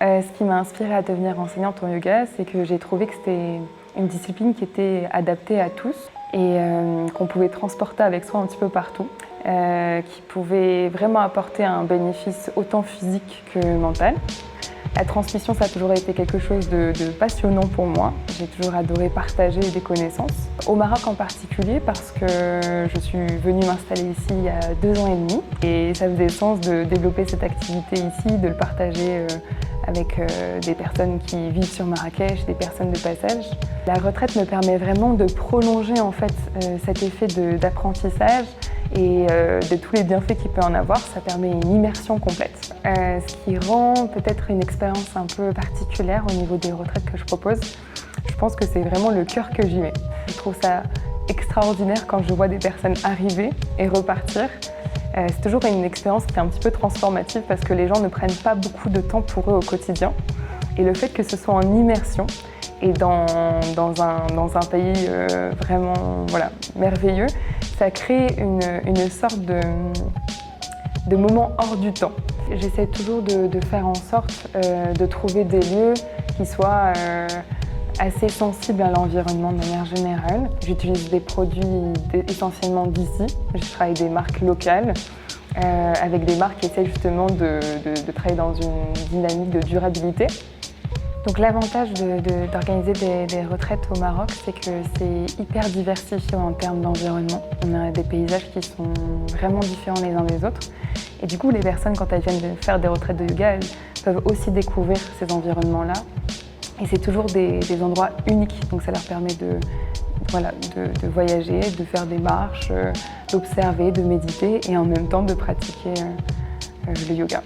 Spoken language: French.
Ce qui m'a inspirée à devenir enseignante en yoga, c'est que j'ai trouvé que c'était une discipline qui était adaptée à tous et qu'on pouvait transporter avec soi un petit peu partout, qui pouvait vraiment apporter un bénéfice autant physique que mental. La transmission, ça a toujours été quelque chose de passionnant pour moi. J'ai toujours adoré partager des connaissances. Au Maroc en particulier parce que je suis venue m'installer ici il y a 2 ans et demi et ça faisait sens de développer cette activité ici, de le partager avec des personnes qui vivent sur Marrakech, des personnes de passage. La retraite me permet vraiment de prolonger en fait cet effet d'apprentissage et de tous les bienfaits qu'il peut en avoir. Ça permet une immersion complète. Ce qui rend peut-être une expérience un peu particulière au niveau des retraites que je propose, je pense que c'est vraiment le cœur que j'y mets. Je trouve ça extraordinaire quand je vois des personnes arriver et repartir. C'est toujours une expérience qui est un petit peu transformative parce que les gens ne prennent pas beaucoup de temps pour eux au quotidien. Et le fait que ce soit en immersion et dans un pays vraiment merveilleux, ça crée une sorte de moment hors du temps. J'essaie toujours de faire en sorte de trouver des lieux qui soient assez sensibles à l'environnement de manière générale. J'utilise des produits essentiellement d'ici. Je travaille avec des marques locales, avec des marques qui essaient justement de travailler dans une dynamique de durabilité. Donc l'avantage d'organiser des retraites au Maroc, c'est que c'est hyper diversifié en termes d'environnement. On a des paysages qui sont vraiment différents les uns des autres. Et du coup, les personnes, quand elles viennent faire des retraites de yoga, elles peuvent aussi découvrir ces environnements-là. Et c'est toujours des endroits uniques, donc ça leur permet de voyager, de faire des marches, d'observer, de méditer et en même temps de pratiquer le yoga.